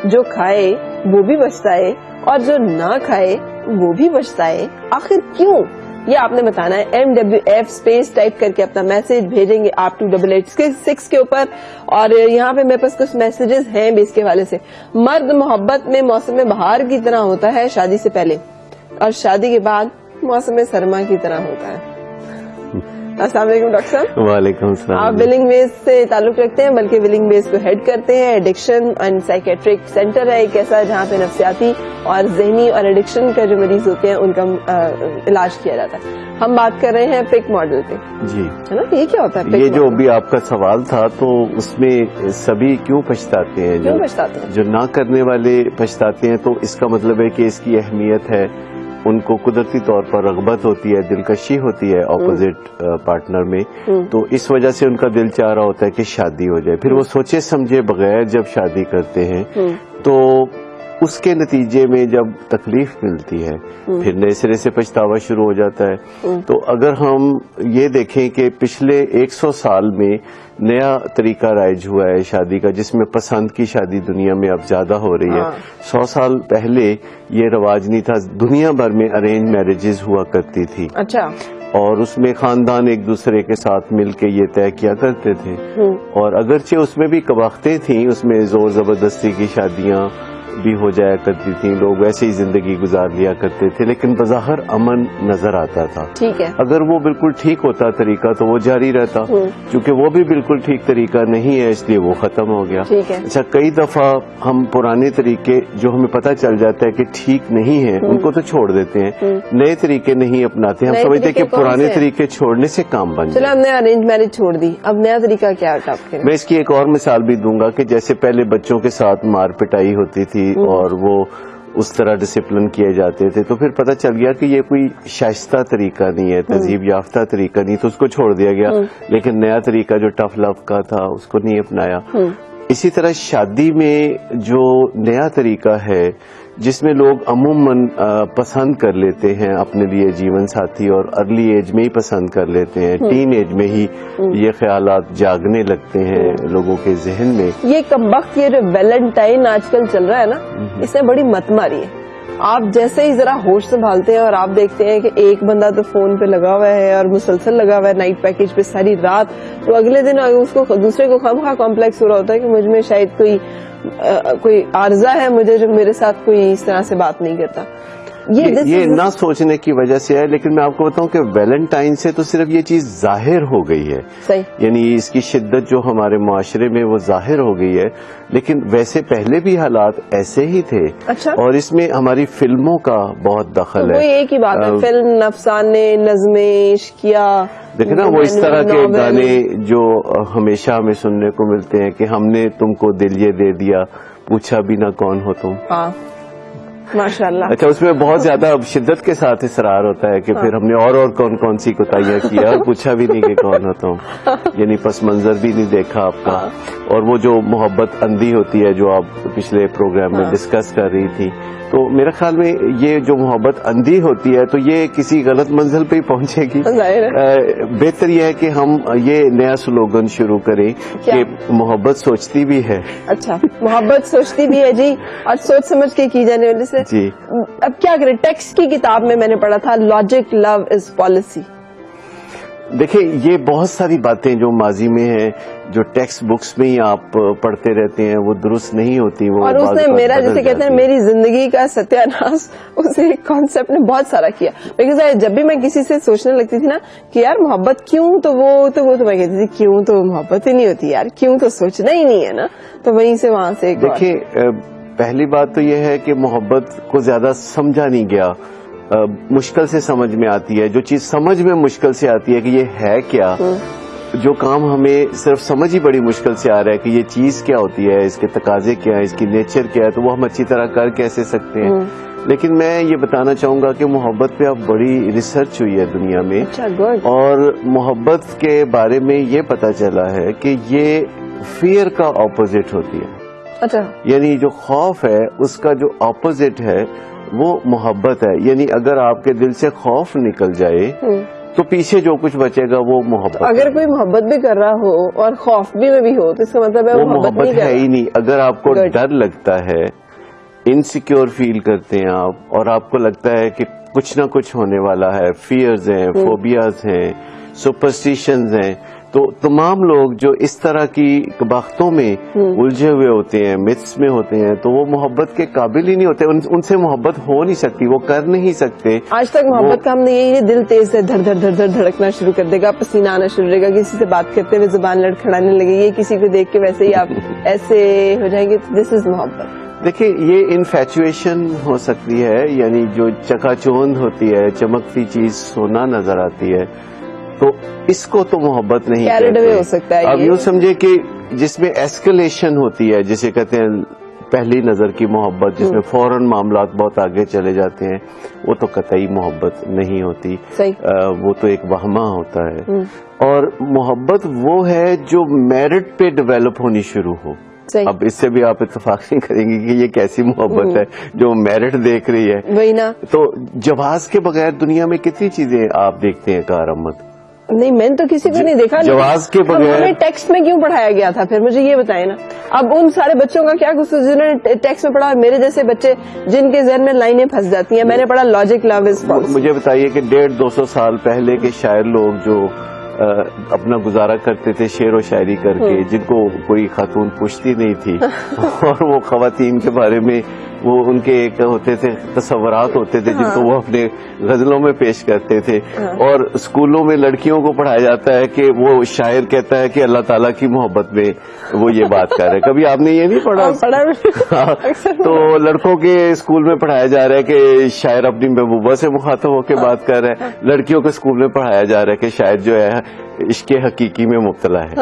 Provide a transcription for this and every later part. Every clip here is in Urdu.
جو کھائے وہ بھی پچھتائے اور جو نہ کھائے وہ بھی پچھتائے. آخر کیوں؟ یہ آپ نے بتانا ہے. MWF اسپیس ٹائپ کر کے اپنا میسج بھیجیں گے آپ 2886 کے اوپر. اور یہاں پہ میرے پاس کچھ میسجز ہیں بھی اس کے حوالے سے. مرد محبت میں موسم بہار کی طرح ہوتا ہے شادی سے پہلے, اور شادی کے بعد موسم سرما کی طرح ہوتا ہے. السلام علیکم ڈاکٹر صاحب. وعلیکم السلام. آپ ولنگ بیس سے تعلق رکھتے ہیں, بلکہ ولنگ بیس کو ہیڈ کرتے ہیں. ایڈکشن اینڈ سائکیٹرک سینٹر ہے ایک ایسا جہاں پہ نفسیاتی اور ذہنی اور ایڈکشن کا جو مریض ہوتے ہیں ان کا علاج کیا جاتا ہے. ہم بات کر رہے ہیں پک ماڈل پہ. جی ہے نا, یہ کیا ہوتا ہے؟ یہ جو بھی آپ کا سوال تھا تو اس میں سبھی کیوں پچھتاتے ہیں؟ کیوں پچھتاتے ہیں؟ جو نہ کرنے والے پچھتاتے ہیں, تو اس کا مطلب ہے کہ اس کی اہمیت ہے, ان کو قدرتی طور پر رغبت ہوتی ہے, دلکشی ہوتی ہے اپوزٹ پارٹنر میں, تو اس وجہ سے ان کا دل چاہ رہا ہوتا ہے کہ شادی ہو جائے. پھر وہ سوچے سمجھے بغیر جب شادی کرتے ہیں تو اس کے نتیجے میں جب تکلیف ملتی ہے پھر نئے سرے سے پچھتاوا شروع ہو جاتا ہے. تو اگر ہم یہ دیکھیں کہ پچھلے 100 سال میں نیا طریقہ رائج ہوا ہے شادی کا, جس میں پسند کی شادی دنیا میں اب زیادہ ہو رہی ہے. 100 سال پہلے یہ رواج نہیں تھا. دنیا بھر میں ارینج میرجز ہوا کرتی تھی. اچھا. اور اس میں خاندان ایک دوسرے کے ساتھ مل کے یہ طے کیا کرتے تھے, اور اگرچہ اس میں بھی کباختیں تھیں, اس میں زور زبردستی کی شادیاں بھی ہو جایا کرتی تھیں, لوگ ویسے ہی زندگی گزار لیا کرتے تھے, لیکن بظاہر امن نظر آتا تھا. ٹھیک ہے. اگر وہ بالکل ٹھیک ہوتا طریقہ تو وہ جاری رہتا, چونکہ وہ بھی بالکل ٹھیک طریقہ نہیں ہے اس لیے وہ ختم ہو گیا. ٹھیک ہے. اچھا, کئی دفعہ ہم پرانے طریقے جو ہمیں پتہ چل جاتا ہے کہ ٹھیک نہیں ہیں ان کو تو چھوڑ دیتے ہیں, نئے طریقے نہیں اپناتے. ہم سمجھتے ہیں کہ پرانے طریقے چھوڑنے سے کام بن جائے. چلو ہم نے ارینج میرج چھوڑ دی, اب نیا طریقہ کیا ہے؟ میں اس کی ایک اور مثال بھی دوں گا کہ جیسے پہلے بچوں کے ساتھ مار پٹائی ہوتی تھی اور وہ اس طرح ڈسپلن کیے جاتے تھے, تو پھر پتہ چل گیا کہ یہ کوئی شائستہ طریقہ نہیں ہے, تہذیب یافتہ طریقہ نہیں, تو اس کو چھوڑ دیا گیا. لیکن نیا طریقہ جو ٹف لو کا تھا اس کو نہیں اپنایا. اسی طرح شادی میں جو نیا طریقہ ہے جس میں لوگ عموماً پسند کر لیتے ہیں اپنے لیے جیون ساتھی, اور ارلی ایج میں ہی پسند کر لیتے ہیں, ٹین ایج میں ہی یہ خیالات جاگنے لگتے ہیں لوگوں کے ذہن میں. یہ کمبخت یہ جو ویلنٹائن آج کل چل رہا ہے نا, اس نے بڑی مت ماری ہے. آپ جیسے ہی ذرا ہوش سنبھالتے ہیں اور آپ دیکھتے ہیں کہ ایک بندہ تو فون پہ لگا ہوا ہے اور مسلسل لگا ہوا ہے نائٹ پیکج پہ ساری رات, تو اگلے دن اس کو دوسرے کو خواہ کمپلیکس ہو رہا ہوتا ہے کہ مجھ میں شاید کوئی عارضہ ہے مجھے, جو میرے ساتھ کوئی اس طرح سے بات نہیں کرتا. یہ نہ سوچنے کی وجہ سے ہے. لیکن میں آپ کو بتاؤں کہ ویلنٹائن سے تو صرف یہ چیز ظاہر ہو گئی ہے. صحیح. یعنی اس کی شدت جو ہمارے معاشرے میں وہ ظاہر ہو گئی ہے, لیکن ویسے پہلے بھی حالات ایسے ہی تھے. اچھا. اور اس میں ہماری فلموں کا بہت دخل ہے. وہی ایک ہی بات ہے, فلم, افسانے, نظمیں, عشقیہ, دیکھیں نا وہ اس طرح کے گانے جو ہمیشہ ہمیں سننے کو ملتے ہیں کہ ہم نے تم کو دل یہ دے دیا, پوچھا بھی نہ کون ہو تم. ہاں ماشاء اللہ. اچھا, اس میں بہت زیادہ شدت کے ساتھ اصرار ہوتا ہے کہ پھر ہم نے اور کون سی کوتاہیاں کیا اور پوچھا بھی نہیں کہ کون ہو تم, یعنی پس منظر بھی نہیں دیکھا آپ کا. اور وہ جو محبت اندھی ہوتی ہے جو آپ پچھلے پروگرام میں ڈسکس کر رہی تھی, تو میرے خیال میں یہ جو محبت اندھی ہوتی ہے تو یہ کسی غلط منزل پہ ہی پہنچے گی. بہتر یہ ہے کہ ہم یہ نیا سلوگن شروع کریں کہ محبت سوچتی بھی ہے. اچھا, محبت سوچتی بھی ہے جی, اور سوچ سمجھ کے کی جانے والی سے. جی. اب کیا کریں, ٹیکسٹ کی کتاب میں میں نے پڑھا تھا لاجک لو از پالیسی. دیکھیں یہ بہت ساری باتیں جو ماضی میں ہیں جو ٹیکسٹ بکس میں ہی آپ پڑھتے رہتے ہیں وہ درست نہیں ہوتی. وہ اور اس نے میرا جیسے کہتے ہیں میری زندگی کا ستیہ ناش اس کانسیپٹ نے بہت سارا کیا. لیکن جب بھی میں کسی سے سوچنے لگتی تھی نا کہ یار محبت کیوں, تو وہ میں کہتی تھی کیوں تو محبت ہی نہیں ہوتی یار, کیوں تو سوچنا ہی نہیں ہے نا. تو وہیں سے وہاں سے دیکھیں پہلی بات تو یہ ہے کہ محبت کو زیادہ سمجھا نہیں گیا, مشکل سے سمجھ میں آتی ہے. جو چیز سمجھ میں مشکل سے آتی ہے کہ یہ ہے کیا, جو کام ہمیں صرف سمجھ ہی بڑی مشکل سے آ رہا ہے کہ یہ چیز کیا ہوتی ہے, اس کے تقاضے کیا ہے, اس کی نیچر کیا ہے, تو وہ ہم اچھی طرح کر کیسے سکتے ہیں. لیکن میں یہ بتانا چاہوں گا کہ محبت پہ اب بڑی ریسرچ ہوئی ہے دنیا میں, اور محبت کے بارے میں یہ پتا چلا ہے کہ یہ فیئر کا اپوزٹ ہوتی ہے. اچھا, یعنی جو خوف ہے اس کا جو اپوزٹ ہے وہ محبت ہے. یعنی اگر آپ کے دل سے خوف نکل جائے تو پیچھے جو کچھ بچے گا وہ محبت. اگر کوئی محبت بھی کر رہا ہو اور خوف بھی میں بھی ہو تو اس کا مطلب ہے وہ محبت ہے ہی نہیں. اگر آپ کو ڈر لگتا ہے, انسیکیور فیل کرتے ہیں آپ, اور آپ کو لگتا ہے کہ کچھ نہ کچھ ہونے والا ہے, فیئرز ہیں, فوبیاز ہیں, سپرسٹیشنز ہیں, تو تمام لوگ جو اس طرح کی باختوں میں الجھے ہوئے ہوتے ہیں, متس میں ہوتے ہیں, تو وہ محبت کے قابل ہی نہیں ہوتے. ان سے محبت ہو نہیں سکتی, وہ کر نہیں سکتے. آج تک محبت کا ہم نے یہی دل تیز سے دھڑ دھڑ دھڑ دھڑ دھڑکنا شروع کر دے گا, پسینہ آنا شروع رہے گا, کسی سے بات کرتے ہوئے زبان لڑکھڑانے لگے گی, کسی کو دیکھ کے ویسے ہی آپ ایسے ہو جائیں گے. دس از محبت. دیکھیں, یہ انفیچویشن ہو سکتی ہے, یعنی جو چکا چوند ہوتی ہے, چمکتی چیز سونا نظر آتی ہے, تو اس کو تو محبت نہیں کہتے. ہو سکتا ہے. اب یوں سمجھے کہ جس میں ایسکلیشن ہوتی ہے, جسے کہتے ہیں پہلی نظر کی محبت, جس میں فوراً معاملات بہت آگے چلے جاتے ہیں, وہ تو قطعی محبت نہیں ہوتی. وہ تو ایک وہمہ ہوتا ہے. اور محبت وہ ہے جو میرٹ پہ ڈیولپ ہونی شروع ہو. اب اس سے بھی آپ اتفاق نہیں کریں گے کہ یہ کیسی محبت ہے جو میرٹ دیکھ رہی ہے. وہی نا. تو جواز کے بغیر دنیا میں کتنی چیزیں آپ دیکھتے ہیں کارآمد. نہیں, میں نے تو کسی کو نہیں دیکھا. جواز کے بغیر ہمیں ٹیکسٹ میں کیوں پڑھایا گیا تھا پھر, مجھے یہ بتائیں نا. اب ان سارے بچوں کا کیا قصور جنہوں نے ٹیکسٹ میں پڑھا, میرے جیسے بچے جن کے ذہن میں لائنیں پھنس جاتی ہیں. میں نے پڑھا لاجک لو از فالس. مجھے بتائیے کہ 150-200 سال پہلے کے شاعر لوگ جو اپنا گزارا کرتے تھے شعر و شاعری کر کے, جن کو کوئی خاتون پوچھتی نہیں تھی, اور وہ خواتین کے بارے میں وہ ان کے ایک ہوتے تھے تصورات ہوتے تھے جن کو وہ اپنے غزلوں میں پیش کرتے تھے. اور اسکولوں میں لڑکیوں کو پڑھایا جاتا ہے کہ وہ شاعر کہتا ہے کہ اللہ تعالیٰ کی محبت میں وہ یہ بات کر رہے. کبھی آپ نے یہ نہیں پڑھا؟ تو لڑکوں کے اسکول میں پڑھایا جا رہا ہے کہ شاعر اپنی محبوبہ سے مخاطب ہو کے بات کر رہا ہے. لڑکیوں کے اسکول میں پڑھایا جا رہا ہے کہ شاعر جو ہے عشق حقیقی میں مبتلا ہے.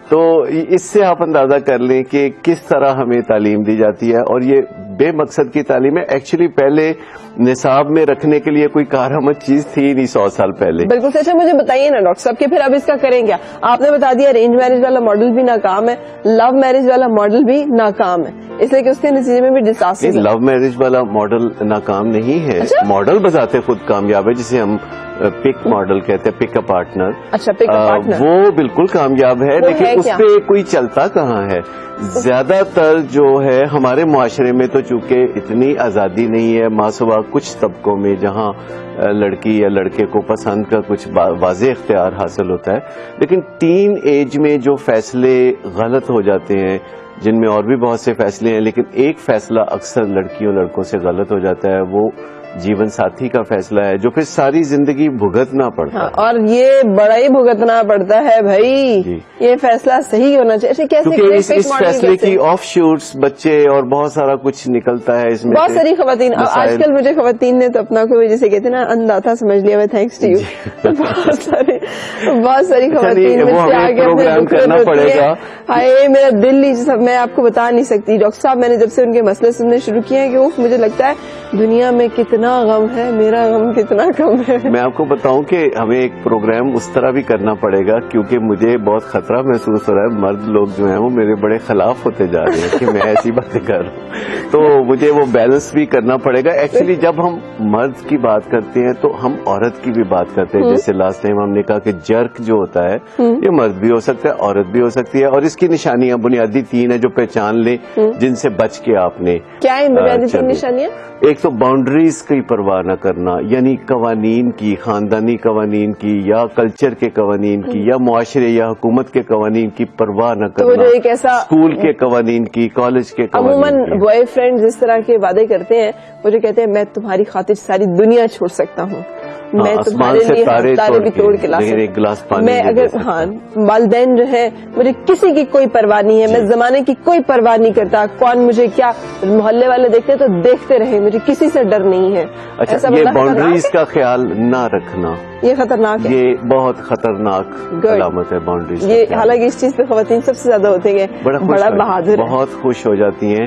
تو اس سے آپ اندازہ کر لیں کہ کس طرح ہمیں تعلیم دی جاتی ہے, اور یہ بے مقصد کی تعلیم ہے. ایکچولی پہلے نصاب میں رکھنے کے لیے کوئی کارآمد چیز تھی نہیں 100 سال پہلے. بالکل. اچھا مجھے بتائیے نا ڈاکٹر صاحب کہ پھر اب اس کا کریں کیا؟ آپ نے بتا دیا ارینج میرج والا ماڈل بھی ناکام ہے, لو میرج والا ماڈل بھی ناکام ہے, اس لیے کہ اس کے نتیجے میں بھی ڈساسٹر. لو میرج والا ماڈل ناکام نہیں ہے. ماڈل بذات خود کامیاب ہے, جسے ہم پک ماڈل کہتے ہیں, پک اے پارٹنر. اچھا, پک اے پارٹنر وہ بالکل کامیاب ہے, لیکن اس پہ کوئی چلتا کہاں ہے. زیادہ تر جو ہے ہمارے معاشرے میں تو چونکہ اتنی آزادی نہیں ہے, ماسوا کچھ طبقوں میں جہاں لڑکی یا لڑکے کو پسند کا کچھ واضح اختیار حاصل ہوتا ہے, لیکن ٹین ایج میں جو فیصلے غلط ہو جاتے ہیں, جن میں اور بھی بہت سے فیصلے ہیں, لیکن ایک فیصلہ اکثر لڑکیوں لڑکوں سے غلط ہو جاتا ہے, وہ جیون ساتھی کا فیصلہ ہے, جو پھر ساری زندگی بھگتنا پڑتا ہے. اور یہ بڑا ہی بھگتنا پڑتا ہے بھائی. یہ فیصلہ صحیح ہونا چاہیے. کیونکہ اس فیصلے کی آف شوٹس بچے اور بہت سارا کچھ نکلتا ہے اس میں. بہت ساری خواتین, آج کل مجھے خواتین نے تو اپنا کوئی جیسے کہتے ہیں نا اندھا تھا سمجھ لیا, تھینکس ٹو یو. بہت ساری خواتین پروگرام کرنا پڑے گا. ہائے میرا دل ہی, میں آپ کو بتا نہیں سکتی ڈاکٹر صاحب, میں نے جب سے ان کے مسئلے سننے شروع کیے ہیں کہ مجھے لگتا ہے دنیا میں کتنا غم ہے, میرا غم کتنا کم ہے. میں آپ کو بتاؤں کہ ہمیں ایک پروگرام اس طرح بھی کرنا پڑے گا, کیونکہ مجھے بہت خطرہ محسوس ہو رہا ہے. مرد لوگ جو ہیں وہ میرے بڑے خلاف ہوتے جا رہے ہیں کہ میں ایسی باتیں کر رہا ہوں, تو مجھے وہ بیلنس بھی کرنا پڑے گا. ایکچولی جب ہم مرد کی بات کرتے ہیں تو ہم عورت کی بھی بات کرتے ہیں. جیسے لاسٹ ٹائم ہم نے کہا کہ جرک جو ہوتا ہے یہ مرد بھی ہو سکتا ہے, عورت بھی ہو سکتی ہے, اور اس کی نشانیاں بنیادی 3 ہیں جو پہچان لیں, جن سے بچ کے آپ نے. کیا ہے بنیادی 3 نشانیاں؟ ایک تو باؤنڈریز کی پرواہ نہ کرنا, یعنی قوانین کی, خاندانی قوانین کی یا کلچر کے قوانین کی یا معاشرے یا حکومت کے قوانین کی پرواہ نہ کرنا, اسکول کے قوانین کی, کالج کے قوانین. عموماً بوائے فرینڈ جس طرح کے وعدے کرتے ہیں, وہ جو کہتے ہیں میں تمہاری خاطر ساری دنیا چھوڑ سکتا ہوں, میں تمہارے لیے تارے بھی توڑ کے لا سکتا ہوں, میں اگر والدین جو ہے مجھے کسی کی کوئی پرواہ نہیں ہے, میں زمانے کی کوئی پرواہ نہیں کرتا, کون مجھے کیا محلے والے دیکھتے تو دیکھتے رہے, مجھے کسی سے ڈر نہیں ہے. اچھا, یہ باؤنڈریز کا خیال نہ رکھنا یہ خطرناک ہے, یہ بہت خطرناک علامت ہے باؤنڈریز. یہ حالانکہ اس چیز پہ خواتین سب سے زیادہ ہوتی ہیں, بڑا بہادر, بہت خوش ہو جاتی ہیں.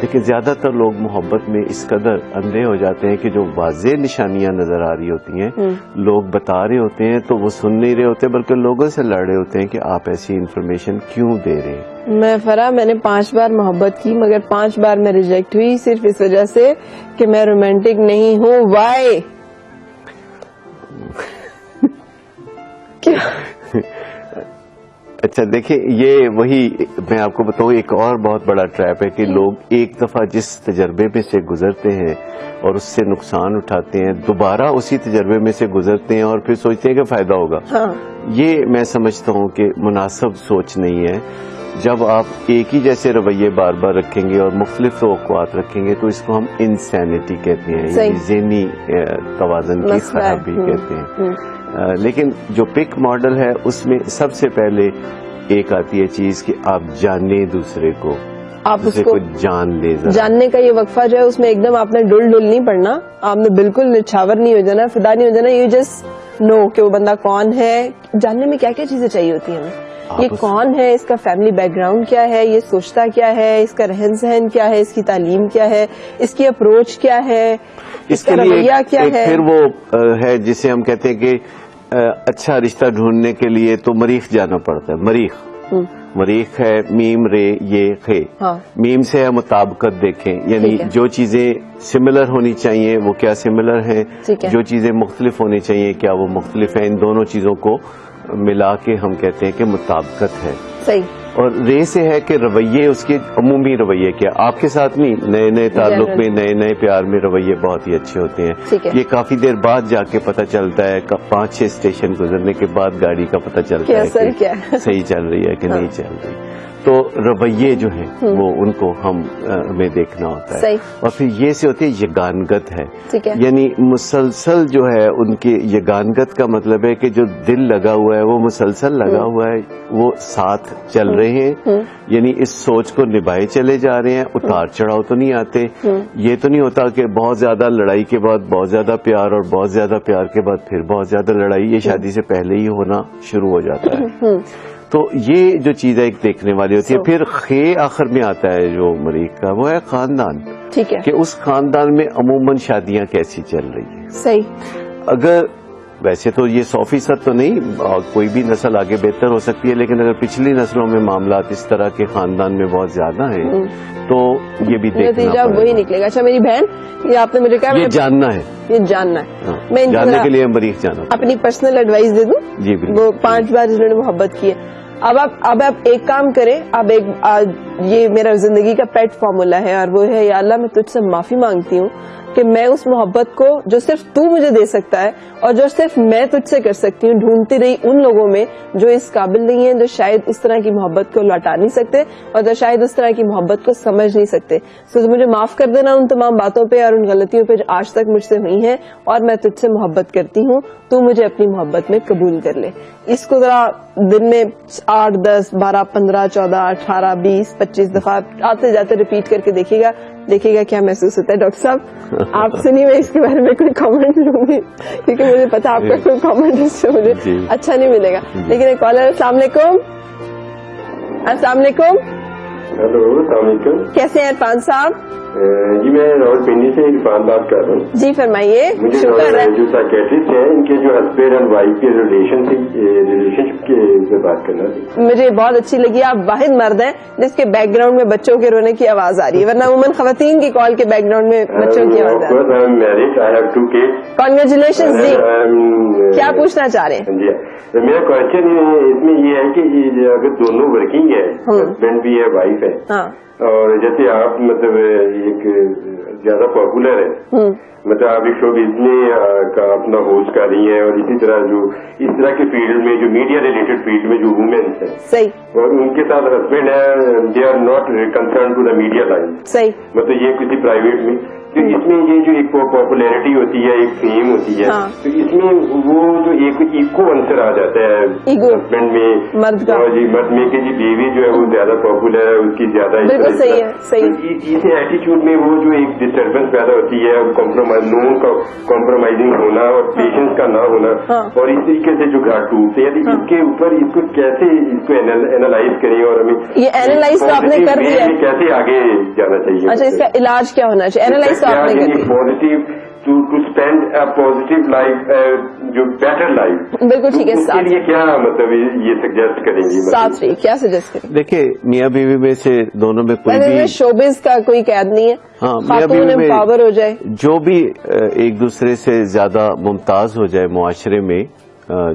لیکن زیادہ تر لوگ محبت میں اس قدر اندھے ہو جاتے ہیں کہ جو واضح نشانیاں نظر آ رہی ہوتی ہیں لوگ بتا رہے ہوتے ہیں تو وہ سن نہیں رہے ہوتے بلکہ لوگوں سے لڑ رہے ہوتے ہیں کہ آپ ایسی انفارمیشن کیوں دے رہے ہیں. میں فرح میں نے 5 بار محبت کی مگر 5 بار میں ریجیکٹ ہوئی صرف اس وجہ سے کہ میں رومانٹک نہیں ہوں. وائی کیا؟ اچھا دیکھیں یہ وہی میں آپ کو بتاؤں ایک اور بہت بڑا ٹریپ ہے کہ لوگ ایک دفعہ جس تجربے میں سے گزرتے ہیں اور اس سے نقصان اٹھاتے ہیں دوبارہ اسی تجربے میں سے گزرتے ہیں اور پھر سوچتے ہیں کہ فائدہ ہوگا. یہ میں سمجھتا ہوں کہ مناسب سوچ نہیں ہے. جب آپ ایک ہی جیسے رویے بار بار رکھیں گے اور مختلف توقعات رکھیں گے تو اس کو ہم انسینٹی کہتے ہیں یعنی ذہنی توازن کی خرابی کہتے ہیں. لیکن جو پک ماڈل ہے اس میں سب سے پہلے ایک آتی ہے چیز کہ آپ جانیں دوسرے کو, آپ اس کو جان لے. جاننے کا یہ وقفہ جو ہے اس میں ایک دم آپ نے ڈل نہیں پڑنا, آپ نے بالکل نچھاور نہیں ہو جانا, فدا نہیں ہو جانا. یو جسٹ نو کہ وہ بندہ کون ہے. جاننے میں کیا کیا چیزیں چاہیے ہوتی ہیں ہمیں, یہ کون ہے, اس کا فیملی بیک گراؤنڈ کیا ہے, یہ سوچتا کیا ہے, اس کا رہن سہن کیا ہے, اس کی تعلیم کیا ہے, اس کی اپروچ کیا ہے, اس کا رویہ کیا ہے. پھر وہ ہے جسے ہم کہتے ہیں کہ اچھا رشتہ ڈھونڈنے کے لیے تو مریخ جانا پڑتا ہے. مریخ ہے میم رے یہ خے. میم سے ہے مطابقت دیکھیں یعنی جو چیزیں سملر ہونی چاہیے وہ کیا سملر ہیں, جو چیزیں مختلف ہونی چاہیے کیا وہ مختلف ہیں. ان دونوں چیزوں کو ملا کے ہم کہتے ہیں کہ مطابقت ہے. صحیح. اور رے سے ہے کہ رویے اس کے عمومی رویے کیا, آپ کے ساتھ نہیں, نئے نئے تعلق میں نئے نئے پیار میں رویے بہت ہی اچھے ہوتے ہیں. یہ کافی دیر بعد جا کے پتہ چلتا ہے, 5-6 اسٹیشن گزرنے کے بعد گاڑی کا پتہ چلتا ہے کہ صحیح چل رہی ہے کہ نہیں چل رہی. تو رویے جو ہیں وہ ان کو ہمیں دیکھنا ہوتا ہے. اور پھر یہ سے ہوتی ہے یگانگت ہے, یعنی مسلسل جو ہے ان کی یگانگت کا مطلب ہے کہ جو دل لگا ہوا ہے وہ مسلسل لگا ہوا ہے, وہ ساتھ چل رہے ہیں, یعنی اس سوچ کو نبھائے چلے جا رہے ہیں. اتار چڑھاؤ تو نہیں آتے. یہ تو نہیں ہوتا کہ بہت زیادہ لڑائی کے بعد بہت زیادہ پیار اور بہت زیادہ پیار کے بعد پھر بہت زیادہ لڑائی. یہ شادی سے پہلے ہی ہونا شروع ہو جاتا ہے. تو یہ جو چیز ایک دیکھنے والی ہوتی ہے. پھر خے آخر میں آتا ہے جو مریخ کا, وہ ہے خاندان. ٹھیک ہے, کہ اس خاندان میں عموماً شادیاں کیسی چل رہی ہیں. صحیح. اگر ویسے تو یہ 100% تو نہیں, کوئی بھی نسل آگے بہتر ہو سکتی ہے, لیکن اگر پچھلی نسلوں میں معاملات اس طرح کے خاندان میں بہت زیادہ ہیں تو یہ بھی دیکھنا نتیجہ وہی نکلے گا. اچھا میری بہن, یہ آپ نے مجھے کہا یہ جاننا ہے, یہ جاننا ہے, میں جاننے کے لیے مریخ جانا. اپنی پرسنل ایڈوائز دے دوں. جی بالکل. وہ 5 بار جنہوں نے محبت کی ہے. اب آپ ایک کام کریں. اب یہ میرا زندگی کا پیٹ فارمولا ہے اور وہ ہے یا اللہ میں تجھ سے معافی مانگتی ہوں کہ میں اس محبت کو جو صرف تو مجھے دے سکتا ہے اور جو صرف میں تجھ سے کر سکتی ہوں ڈھونڈتی رہی ان لوگوں میں جو اس قابل نہیں ہیں, جو شاید اس طرح کی محبت کو لوٹا نہیں سکتے اور جو شاید اس طرح کی محبت کو سمجھ نہیں سکتے. سو مجھے معاف کر دینا ان تمام باتوں پہ اور ان غلطیوں پہ جو آج تک مجھ سے ہوئی ہیں, اور میں تجھ سے محبت کرتی ہوں, تو مجھے اپنی محبت میں قبول کر لے. اس کو ذرا دن میں 8, 10, 12, 15, 14, 18, 20, 25 دفعہ آتے جاتے ریپیٹ کر کے دیکھیے گا کیا محسوس ہوتا ہے. ڈاکٹر صاحب آپ سے نہیں, میں اس کے بارے میں کوئی کامنٹ لوں گی کیونکہ مجھے پتا آپ کا کوئی کامنٹ اس سے مجھے اچھا نہیں ملے گا. لیکن ایک کالر. السلام علیکم. السلام علیکم. ہیلو, السلام علیکم. کیسے ہیں عرفان صاحب؟ جی میں راول پنڈی سے عرفان بات کر رہا ہوں. جی فرمائیے. مجھے جو سائیکیٹرسٹ ہیں ان کے جو ہسبینڈ اینڈ وائف کے ریلیشن شپ کے بات کرنا تھی. مجھے بہت اچھی لگی. آپ واحد مرد ہیں جس کے بیک گراؤنڈ میں بچوں کے رونے کی آواز آ رہی ہے, ورنہ عموماً خواتین کی کال کے بیک گراؤنڈ میں بچوں کی آواز آ رہی ہے. Married, I have 2 kids. Congratulation جی. کیا پوچھنا چاہ رہے ہیں؟ جی میرا کوشچن اس میں یہ ہے کہ اگر دونوں ورکنگ ہے, ہسبینڈ بھی ہے وائف ہے, اور جیسے آپ مطلب ایک زیادہ پاپولر ہے, مطلب آپ ایک شو بزنس کا اپنا ہوسٹ کر رہی ہیں, اور اسی طرح جو اس طرح کے فیلڈ میں جو میڈیا ریلیٹڈ فیلڈ میں جو وومینس ہیں, صحیح, اور ان کے ساتھ ہسبینڈ ہے, they are not concern to the media line. صحیح. مطلب یہ کسی پرائیویٹ میں تو اس میں یہ جو ایک پاپولیرٹی ہوتی ہے، ایک فیم ہوتی ہے، تو اس میں وہ جو ایک ایکو آنسر آ جاتا ہے ہسبینڈ میں، مرد میں کہ جی بیوی جو ہے وہ زیادہ پاپولر ہے، اس کی زیادہ اس ایٹیچیوڈ میں وہ جو ایک ڈسٹربنس پیدا ہوتی ہے، کمپرومائزنگ ہونا اور پیشنس کا نہ ہونا، اور اس طریقے سے جو گھر ٹوٹتے ہیں، اس کے اوپر اس کو کیسے اس کو اینالائز کریں اور ہمیں یہ اینالائز تو آپ نے کر دیا، کیسے آگے جانا چاہیے؟ اچھا، اس کا علاج کیا ہونا چاہیے؟ اینالائز تو آپ نے کر دیا، positive to spend a positive life, جو بیٹر لائف، بالکل ٹھیک ہے، اس کے لیے کیا مطلب یہ سجیسٹ کریں گی؟ ساتھ رہی کیا سجیسٹ کریں؟ دیکھیں، میاں بیوی میں سے دونوں میں کوئی بھی شوبز کا کوئی قید نہیں ہے، ہاں، میاں بیوی میں امپاور ہو جائے، جو بھی ایک دوسرے سے زیادہ ممتاز ہو جائے معاشرے میں،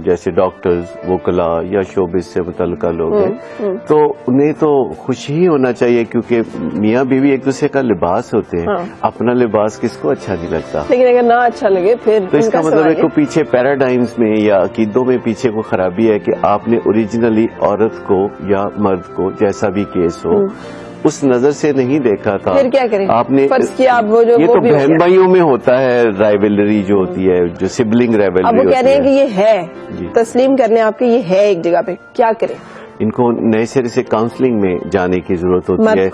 جیسے ڈاکٹرز، وکلاء یا شوبز سے متعلقہ لوگ ہیں، تو انہیں تو خوشی ہی ہونا چاہیے، کیونکہ میاں بیوی ایک دوسرے کا لباس ہوتے ہیں، اپنا لباس کس کو اچھا نہیں لگتا؟ لیکن اگر نہ اچھا لگے پھر تو اس کا مطلب ہے کہ پیچھے پیراڈائمز میں یا عقیدوں میں پیچھے کو خرابی ہے کہ آپ نے اوریجنلی عورت کو یا مرد کو، جیسا بھی کیس ہو، اس نظر سے نہیں دیکھا تھا۔ پھر کیا کریں؟ آپ نے یہ تو بہن بھائیوں میں ہوتا ہے، رائیولری جو ہوتی ہے، جو سبلنگ رائیولری، اب وہ کہہ رہے ہیں کہ یہ ہے، تسلیم کرنے آپ کے یہ ہے ایک جگہ پہ، کیا کریں؟ ان کو نئے سرے سے کاؤنسلنگ میں جانے کی ضرورت ہوتی ہے،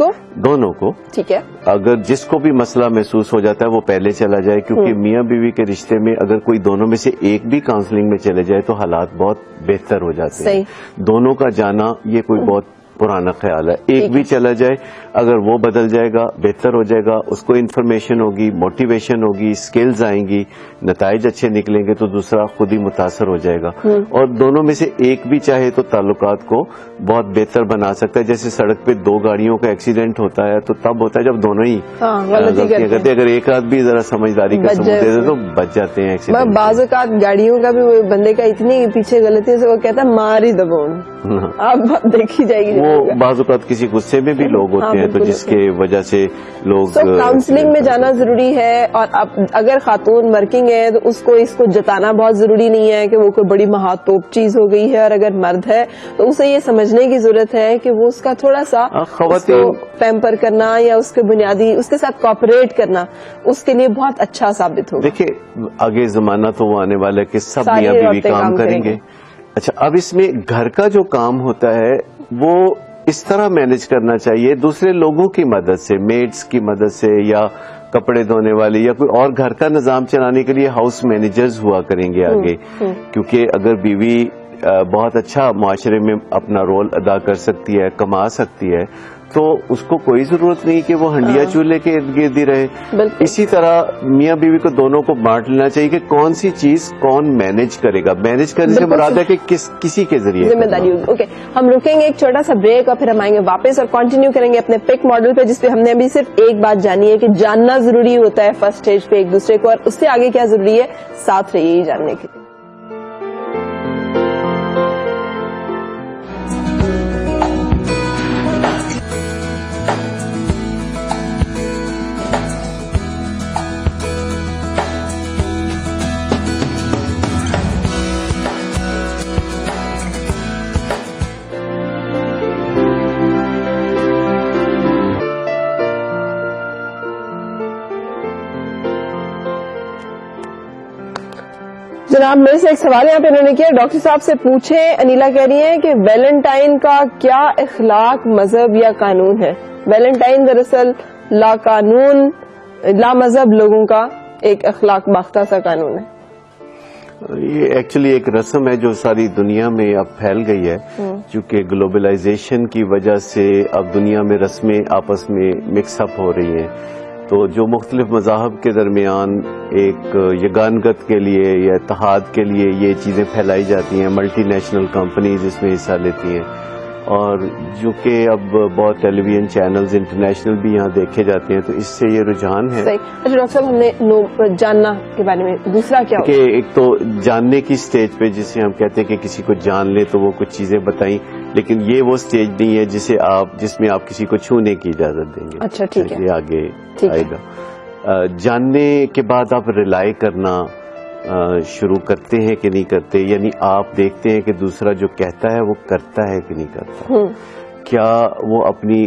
دونوں کو، ٹھیک ہے؟ اگر جس کو بھی مسئلہ محسوس ہو جاتا ہے وہ پہلے چلا جائے، کیونکہ میاں بیوی کے رشتے میں اگر کوئی دونوں میں سے ایک بھی کاؤنسلنگ میں چلے جائے تو حالات بہت بہتر ہو جاتے ہیں۔ دونوں کا جانا یہ کوئی بہت پرانا خیال ہے، ایک بھی چلا جائے، اگر وہ بدل جائے گا بہتر ہو جائے گا، اس کو انفارمیشن ہوگی، موٹیویشن ہوگی، سکلز آئیں گی، نتائج اچھے نکلیں گے تو دوسرا خود ہی متاثر ہو جائے گا، اور دونوں میں سے ایک بھی چاہے تو تعلقات کو بہت بہتر بنا سکتا ہے۔ جیسے سڑک پہ دو گاڑیوں کا ایکسیڈنٹ ہوتا ہے تو تب ہوتا ہے جب دونوں ہی غلطیاں کرتے، اگر ایک آدھ بھی ذرا سمجھداری کا ثبوت دے دے تو بچ جاتے ہیں ایکسیڈنٹ۔ بعض اوقات گاڑیوں کا بھی بندے کا اتنی پیچھے غلطی سے وہ کہتا ہے مار ہی دبون، آپ دیکھی جائے گی، وہ بعض اوقات کسی غصے میں بھی لوگ ہوتے ہیں تو جس کے وجہ سے لوگ کاؤنسلنگ میں جانا ضروری ہے۔ اور اگر خاتون ورکنگ ہے تو اس کو جتانا بہت ضروری نہیں ہے کہ وہ کوئی بڑی مہاتوپ چیز ہو گئی ہے، اور اگر مرد ہے تو اسے یہ سمجھنے کی ضرورت ہے کہ وہ اس کا تھوڑا سا خواتین پیمپر کرنا یا اس کے بنیادی اس کے ساتھ کوآپریٹ کرنا اس کے لیے بہت اچھا ثابت ہوگا۔ دیکھیے آگے زمانہ تو وہ آنے والا ہے کہ سب میاں بیوی کام کریں گے۔ اچھا، اب اس میں گھر کا جو کام ہوتا ہے وہ اس طرح مینج کرنا چاہیے دوسرے لوگوں کی مدد سے، میڈس کی مدد سے، یا کپڑے دھونے والی، یا کوئی اور گھر کا نظام چلانے کے لیے ہاؤس مینیجرز ہوا کریں گے آگے، کیونکہ اگر بیوی بہت اچھا معاشرے میں اپنا رول ادا کر سکتی ہے، کما سکتی ہے، تو اس کو کوئی ضرورت نہیں کہ وہ ہنڈیا چولہے کے ارد گرد ہی رہے۔ اسی طرح میاں بیوی کو دونوں کو بانٹ لینا چاہیے کہ کون سی چیز کون مینج کرے گا۔ مینج کرنے سے مراد ہے کہ کسی کے ذریعے ذمہ داری ہوگی۔ اوکے، ہم رکیں گے ایک چھوٹا سا بریک اور پھر ہم آئیں گے واپس اور کنٹینیو کریں گے اپنے پک ماڈل پہ، جس پہ ہم نے ابھی صرف ایک بات جانی ہے کہ جاننا ضروری ہوتا ہے فرسٹ اسٹیج پہ ایک دوسرے کو، اور اس سے آگے کیا ضروری ہے، ساتھ رہیے ہی جاننے کے لیے۔ جناب میرے سے ایک سوال یہاں پہ انہوں نے کیا، ڈاکٹر صاحب سے پوچھیں، انیلا کہہ رہی ہیں کہ ویلنٹائن کا کیا اخلاق، مذہب یا قانون ہے؟ ویلنٹائن دراصل لا قانون، لا مذہب لوگوں کا ایک اخلاق باختہ سا قانون ہے۔ یہ ایکچولی ایک رسم ہے جو ساری دنیا میں اب پھیل گئی ہے، چونکہ گلوبلائزیشن کی وجہ سے اب دنیا میں رسمیں آپس میں مکس اپ ہو رہی ہیں، تو جو مختلف مذاہب کے درمیان ایک یگانگت کے لیے یا اتحاد کے لیے یہ چیزیں پھیلائی جاتی ہیں، ملٹی نیشنل کمپنیز اس میں حصہ لیتی ہیں، اور جو کہ اب بہت ٹیلی ویژن چینلز انٹرنیشنل بھی یہاں دیکھے جاتے ہیں، تو اس سے یہ رجحان ہے۔ اچھا ڈاکٹر صاحب، ہم نے جاننا کے بارے میں دوسرا کیا کہ ایک تو جاننے کی سٹیج پہ جسے ہم کہتے ہیں کہ کسی کو جان لے تو وہ کچھ چیزیں بتائیں، لیکن یہ وہ سٹیج نہیں ہے جس میں آپ کسی کو چھونے کی اجازت دیں گے۔ اچھا ٹھیک ہے، یہ آگے آئے گا۔ جاننے کے بعد آپ ریلائی کرنا شروع کرتے ہیں کہ نہیں کرتے، یعنی آپ دیکھتے ہیں کہ دوسرا جو کہتا ہے وہ کرتا ہے کہ نہیں کرتا۔ کیا وہ اپنی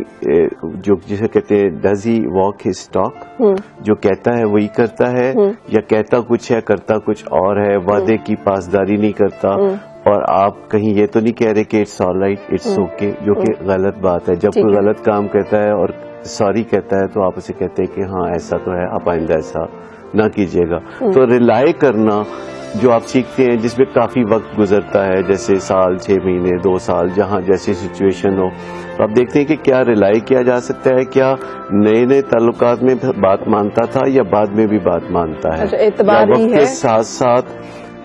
جو جسے کہتے ہیں does he walk his talk, جو کہتا ہے وہی کرتا ہے، یا کہتا کچھ ہے کرتا کچھ اور ہے، وعدے کی پاسداری نہیں کرتا. اور آپ کہیں یہ تو نہیں کہہ رہے کہ it's all right, it's okay, جو کہ غلط بات ہے. جب کوئی غلط کام کرتا ہے اور سوری کہتا ہے تو آپ اسے کہتے ہیں کہ ہاں ایسا تو ہے، آپ آئندہ ایسا نہ کیجیے گا. تو ریلائی کرنا جو آپ سیکھتے ہیں جس میں کافی وقت گزرتا ہے، جیسے سال 6 مہینے 2 سال، جہاں جیسی سچویشن ہو، تو آپ دیکھتے ہیں کہ کیا ریلائی کیا جا سکتا ہے، کیا نئے تعلقات میں بات مانتا تھا یا بعد میں بھی بات مانتا ہے. وقت کے ساتھ ساتھ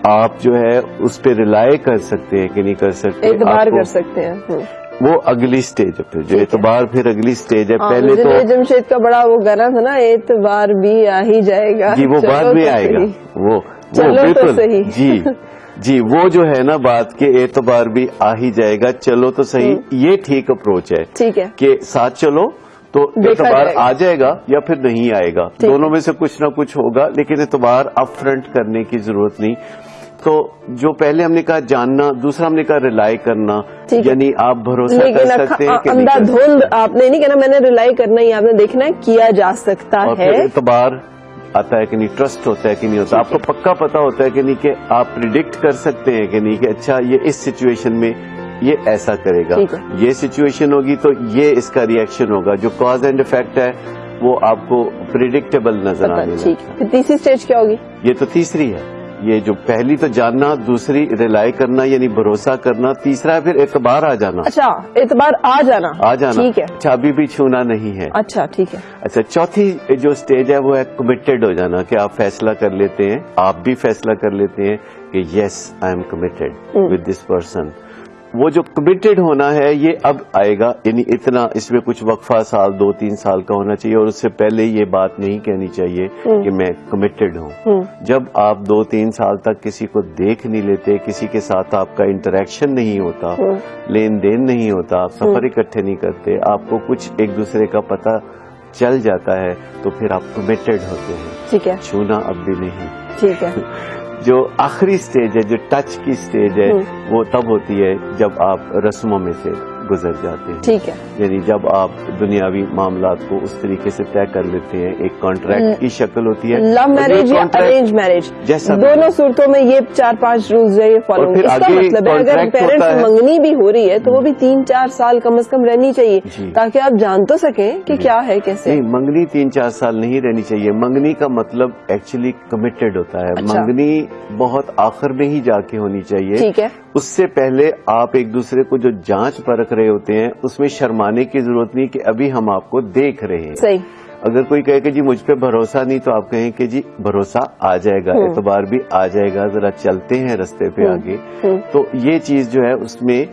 آپ جو ہے اس پہ ریلائی کر سکتے ہیں کہ نہیں کر سکتے، اعتبار کر سکتے ہیں. وہ اگلی سٹیج ہے، پھر جو اعتبار پھر اگلی سٹیج ہے. پہلے تو جمشید کا بڑا وہ گانا تھا نا، اعتبار بھی آ ہی جائے گا. جی وہ بعد میں آئے گا، وہ بالکل جی وہ جو ہے نا بات کے اعتبار بھی آ ہی جائے گا، چلو تو صحیح. یہ ٹھیک اپروچ ہے، ٹھیک ہے کہ ساتھ چلو تو اعتبار آ جائے گا یا پھر نہیں آئے گا، دونوں میں سے کچھ نہ کچھ ہوگا، لیکن اعتبار اپ فرنٹ کرنے کی ضرورت نہیں. تو جو پہلے ہم نے کہا جاننا، دوسرا ہم نے کہا ریلائی کرنا، یعنی آپ بھروسہ کر سکتے ہیں کہ اندھا دھند آپ نے نہیں کہنا میں نے ریلائی کرنا ہی، آپ نے دیکھنا ہے کیا جا سکتا ہے. اور پھر اعتبار آتا ہے کہ نہیں، ٹرسٹ ہوتا ہے کہ نہیں ہوتا، آپ کو پکا پتا ہوتا ہے کہ نہیں، کہ آپ پریڈکٹ کر سکتے ہیں کہ نہیں کہ اچھا یہ اس سچویشن میں یہ ایسا کرے گا، یہ سچویشن ہوگی تو یہ اس کا ری ایکشن ہوگا. جو کاز اینڈ افیکٹ ہے وہ آپ کو پریڈکٹیبل نظر آنے لگتا ہے. تیسری سٹیج کیا ہوگی؟ یہ تو تیسری ہے. یہ جو پہلی تو جاننا، دوسری ریلائی کرنا یعنی بھروسہ کرنا، تیسرا پھر اعتبار آ جانا. اچھا اعتبار آ جانا، ٹھیک ہے. اچھا ابھی بھی چھونا نہیں ہے. اچھا ٹھیک ہے. اچھا چوتھی جو سٹیج ہے وہ ہے کمیٹڈ ہو جانا، کہ آپ فیصلہ کر لیتے ہیں، آپ بھی فیصلہ کر لیتے ہیں کہ yes I am committed with this person. وہ جو کمیٹڈ ہونا ہے یہ اب آئے گا، یعنی اتنا اس میں کچھ وقفہ 2-3 سال کا ہونا چاہیے، اور اس سے پہلے یہ بات نہیں کہنی چاہیے کہ میں کمیٹڈ ہوں. جب آپ 2-3 سال تک کسی کو دیکھ نہیں لیتے، کسی کے ساتھ آپ کا انٹریکشن نہیں ہوتا، لین دین نہیں ہوتا، آپ سفر اکٹھے نہیں کرتے، آپ کو کچھ ایک دوسرے کا پتہ چل جاتا ہے، تو پھر آپ کمیٹڈ ہوتے ہیں. ٹھیک ہے. چھونا اب بھی نہیں. ٹھیک ہے. جو آخری سٹیج ہے، جو ٹچ کی سٹیج ہے، وہ تب ہوتی ہے جب آپ رسموں میں سے گزر جاتے ہیں. ٹھیک ہے. یعنی جب آپ دنیاوی معاملات کو اس طریقے سے طے کر لیتے ہیں، ایک کانٹریکٹ کی شکل ہوتی ہے. لو میرج یا ارینج میرج، دونوں صورتوں میں یہ 4-5 رولز ہے، یہ فالو. اس کا مطلب ہے اگر پیرنٹس سے منگنی بھی ہو رہی ہے تو وہ بھی 3-4 سال کم از کم رہنی چاہیے، تاکہ آپ جان تو سکیں کہ کیا ہے کیسے. نہیں، منگنی 3-4 سال نہیں رہنی چاہیے. منگنی کا مطلب ایکچولی کمیٹڈ ہوتا ہے. منگنی بہت آخر میں ہی جا کے ہونی چاہیے. ٹھیک ہے. اس سے پہلے آپ ایک دوسرے کو جو جانچ پرکھ رہے ہوتے ہیں اس میں شرمانے کی ضرورت نہیں کہ ابھی ہم آپ کو دیکھ رہے ہیں. صحیح. اگر کوئی کہے کہ جی مجھ پہ بھروسہ نہیں، تو آپ کہیں کہ جی بھروسہ آ جائے گا، اعتبار بھی آ جائے گا، ذرا چلتے ہیں رستے پہ آگے. تو یہ چیز جو ہے اس میں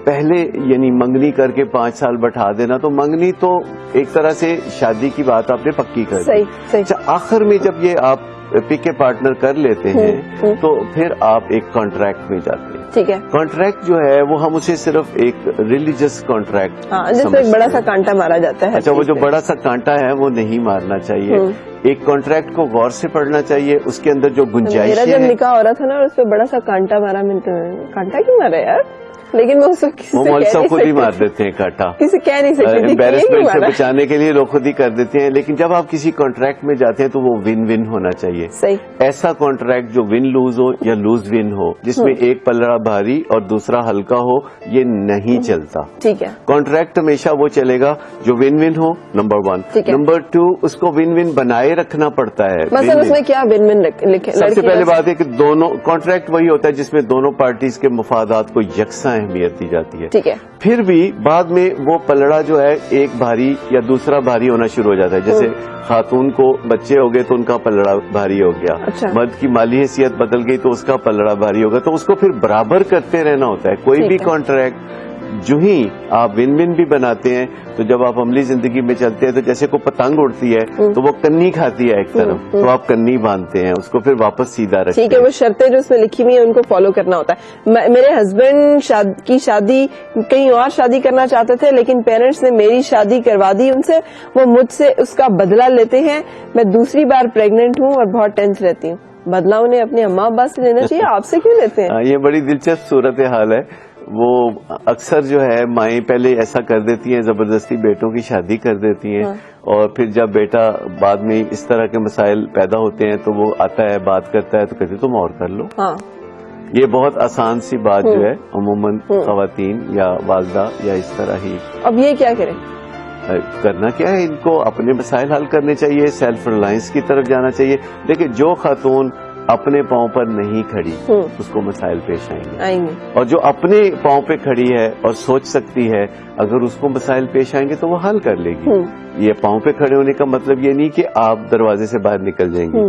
پہلے یعنی منگنی کر کے 5 سال بٹھا دینا، تو منگنی تو ایک طرح سے شادی کی بات آپ نے پکی کر دی. اچھا آخر میں جب یہ آپ پک پارٹنر کر لیتے ہیں تو پھر آپ ایک کانٹریکٹ میں جاتے ہیں. ٹھیک ہے. کانٹریکٹ جو ہے وہ ہم اسے صرف ایک ریلیجس کانٹریکٹ، جس میں ایک بڑا سا کانٹا مارا جاتا ہے. اچھا وہ جو بڑا سا کانٹا ہے وہ نہیں مارنا چاہیے. ایک کانٹریکٹ کو غور سے پڑھنا چاہیے، اس کے اندر جو گنجائش ہے. میرا جب نکاح ہو رہا تھا نا اور اس پہ بڑا سا کانٹا مارا، میں کانٹا کیوں مارا یار، لیکن وہ مول سب خود ہی مار دیتے ہیں کانٹا، کسی کہہ نہیں سکتے. امبیرسمنٹ سے بچانے کے لیے لوگ خود ہی کر دیتے ہیں. لیکن جب آپ کسی کانٹریکٹ میں جاتے ہیں تو وہ ون ون ہونا چاہیے. صحیح. ایسا کانٹریکٹ جو ون لوز ہو یا لوز ون ہو، جس میں ایک پلڑا بھاری اور دوسرا ہلکا ہو، یہ نہیں چلتا. ٹھیک ہے. کانٹریکٹ ہمیشہ وہ چلے گا جو ون ون ہو، نمبر 1. نمبر 2 اس کو ون ون بنائے رکھنا پڑتا ہے. مثلا اس میں کیا ون ون لکھے؟ سب سے پہلے بات ہے کہ دونوں کانٹریکٹ وہی ہوتا ہے جس میں دونوں پارٹیز کے مفادات کو یکساں اہمیت دی جاتی ہے. ٹھیک ہے. پھر بھی بعد میں وہ پلڑا جو ہے ایک بھاری یا دوسرا بھاری ہونا شروع ہو جاتا ہے. جیسے خاتون کو بچے ہو گئے تو ان کا پلڑا بھاری ہو گیا. مرد کی مالی حیثیت بدل گئی تو اس کا پلڑا بھاری ہوگا. تو اس کو پھر برابر کرتے رہنا ہوتا ہے. کوئی بھی کانٹریکٹ جو ہی آپ ون ون بھی بناتے ہیں تو جب آپ عملی زندگی میں چلتے ہیں تو جیسے کوئی پتنگ اڑتی ہے تو وہ کنی کھاتی ہے ایک طرف، تو آپ کنی باندھتے ہیں اس کو، پھر واپس سیدھا رکھتے ہیں. ٹھیک ہے. وہ شرطیں جو اس میں لکھی ہوئی ہیں ان کو فالو کرنا ہوتا ہے. میرے ہسبینڈ کی شادی کہیں اور شادی کرنا چاہتے تھے، لیکن پیرنٹس نے میری شادی کروا دی ان سے. وہ مجھ سے اس کا بدلہ لیتے ہیں. میں دوسری بار پریگنٹ ہوں اور بہت ٹینس رہتی ہوں. بدلہ انہیں اپنے اماں ابا سے لینا چاہیے، آپ سے کیوں لیتے ہیں؟ یہ بڑی دلچسپ صورت حال ہے. وہ اکثر جو ہے مائیں پہلے ایسا کر دیتی ہیں، زبردستی بیٹوں کی شادی کر دیتی ہیں، اور پھر جب بیٹا بعد میں اس طرح کے مسائل پیدا ہوتے ہیں تو وہ آتا ہے، بات کرتا ہے تو کہتے تم اور کر لو. یہ بہت آسان سی بات جو ہے عموماً خواتین یا والدہ یا اس طرح ہی. اب یہ کیا کریں؟ کرنا کیا ہے، ان کو اپنے مسائل حل کرنے چاہیے، سیلف ریلائنس کی طرف جانا چاہیے. لیکن جو خاتون اپنے پاؤں پر نہیں کھڑی اس کو مسائل پیش آئیں گے، اور جو اپنے پاؤں پہ کھڑی ہے اور سوچ سکتی ہے اگر اس کو مسائل پیش آئیں گے تو وہ حل کر لے گی. یہ پاؤں پہ کھڑے ہونے کا مطلب یہ نہیں کہ آپ دروازے سے باہر نکل جائیں گی.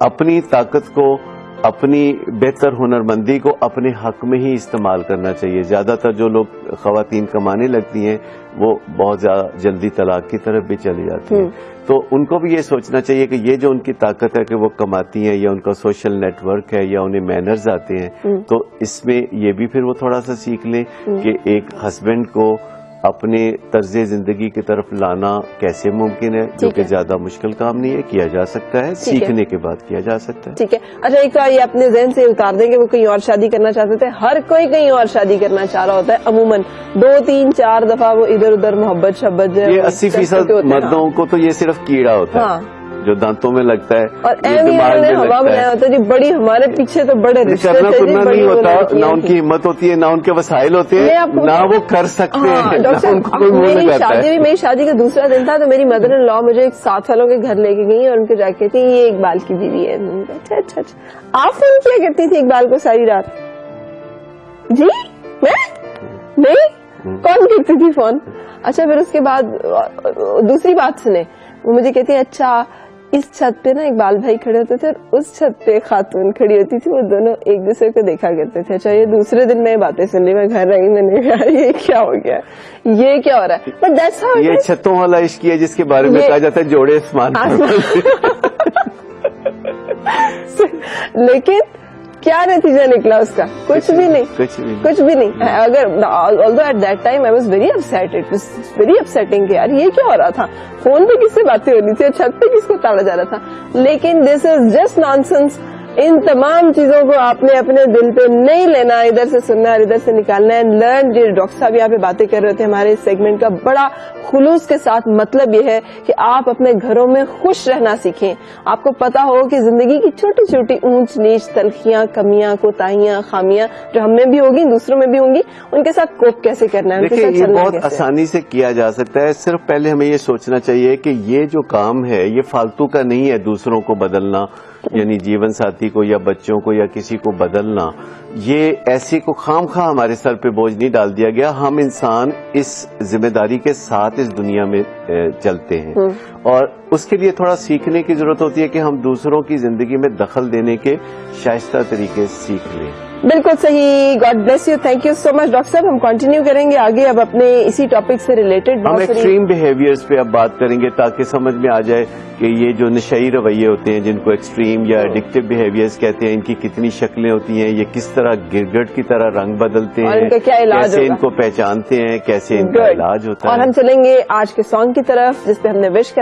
اپنی طاقت کو، اپنی بہتر ہنرمندی کو اپنے حق میں ہی استعمال کرنا چاہیے. زیادہ تر جو لوگ خواتین کمانے لگتی ہیں وہ بہت زیادہ جلدی طلاق کی طرف بھی چلی جاتی ہیں. تو ان کو بھی یہ سوچنا چاہیے کہ یہ جو ان کی طاقت ہے کہ وہ کماتی ہیں یا ان کا سوشل نیٹ ورک ہے یا انہیں مینرز آتے ہیں، تو اس میں یہ بھی پھر وہ تھوڑا سا سیکھ لیں کہ ایک ہسبینڈ کو اپنے طرز زندگی کی طرف لانا کیسے ممکن ہے، جو کہ زیادہ مشکل کام نہیں ہے، کیا جا سکتا ہے، سیکھنے کے بعد کیا جا سکتا ہے. ٹھیک ہے. اچھا، ایک تو یہ اپنے ذہن سے اتار دیں کہ وہ کہیں اور شادی کرنا چاہتے تھے. ہر کوئی کہیں اور شادی کرنا چاہ رہا ہوتا ہے، عموماً 2 3 4 دفعہ وہ ادھر ادھر محبت شبت جو ہے. یہ 80% مردوں کو تو یہ صرف کیڑا ہوتا ہے جو دانتوں میں لگتا ہے اور ہوا بنایا ہوتا ہے جی. بڑی ہمارے پیچھے تو بڑے رشتے کرنا کرنا نہیں ہوتا، نہ ان کی ہمت ہوتی ہے، نہ ان کے وسائل ہوتے ہیں، نہ وہ کر سکتے ہیں. میری شادی کا دوسرا دن تھا تو میری مدر ان لا مجھے 7 والوں کے گھر لے کے گئی اور ان کے جا کے تھی یہ اقبال کی بیوی ہے. اچھا آپ فون کیا کرتی تھی اقبال کو ساری رات؟ جی میں نہیں، کون کرتی تھی فون؟ اچھا، پھر اس کے بعد دوسری بات سنیں، وہ مجھے کہتی ہیں اچھا اس چھت پہ نا اقبال بھائی کھڑے ہوتے تھے اور اس چھت پہ خاتون کھڑی ہوتی تھی، وہ دونوں ایک دوسرے کو دیکھا کرتے تھے. اچھا، یہ دوسرے دن میں باتیں سن لی، میں گھر رہی، میں نے کہا یہ کیا ہو گیا، یہ کیا ہو رہا ہے. بٹ دیٹس ہاؤ یہ چھتوں والا عشق ہے جس کے بارے میں کہا جاتا ہے جوڑے اسمان. لیکن کیا نتیجہ نکلا اس کا؟ کچھ بھی نہیں. اگر although at that time I was very upset, it was very upsetting کہ یار یہ کیا ہو رہا تھا، فون پہ کس سے باتیں ہو رہی تھی اور چھت پہ کس کو تاڑا جا رہا تھا. لیکن this is just nonsense. ان تمام چیزوں کو آپ نے اپنے دل پہ نہیں لینا، ادھر سے سننا اور ادھر سے نکالنا ہے. لرن، جو ڈاکٹر صاحب یہاں پہ باتیں کر رہے تھے ہمارے اس سیگمنٹ کا بڑا خلوص کے ساتھ مطلب یہ ہے کہ آپ اپنے گھروں میں خوش رہنا سیکھیں. آپ کو پتا ہو کہ زندگی کی چھوٹی چھوٹی اونچ نیچ، تلخیاں، کمیاں، کوتاہیاں، خامیاں جو ہم میں بھی ہوگی دوسروں میں بھی ہوں گی، ان کے ساتھ کوپ کیسے کرنا ہے، ان کے ساتھ چلنا کیسے. بہت آسانی سے کیا جا سکتا ہے. صرف پہلے ہمیں یہ سوچنا چاہیے کہ یہ جو کام ہے یہ فالتو کا نہیں ہے. دوسروں کو بدلنا، یعنی جیون ساتھی کو یا بچوں کو یا کسی کو بدلنا، یہ ایسے کو خام خواہ ہمارے سر پہ بوجھ نہیں ڈال دیا گیا. ہم انسان اس ذمہ داری کے ساتھ اس دنیا میں چلتے ہیں، اور اس کے لیے تھوڑا سیکھنے کی ضرورت ہوتی ہے کہ ہم دوسروں کی زندگی میں دخل دینے کے شائستہ طریقے سیکھ لیں. بالکل صحیح. God bless you. Thank you so much doctor صاحب. ہم کنٹینیو کریں گے آگے اب اپنے اسی ٹاپک سے ریلیٹڈ. ہم ایکسٹریم بیہیویئرز پہ اب بات کریں گے تاکہ سمجھ میں آ جائے کہ یہ جو نشئی رویے ہوتے ہیں جن کو ایکسٹریم یا ایڈکٹیو بیہیویئرز کہتے ہیں، ان کی کتنی شکلیں ہوتی ہیں، یہ کس طرح گرگٹ کی طرح رنگ بدلتے ہیں، کیسے ان کو پہچانتے ہیں، کیسے ان کا علاج ہوتا ہے. اور ہم چلیں گے آج کے سانگ کی طرف جس پہ ہم نے وش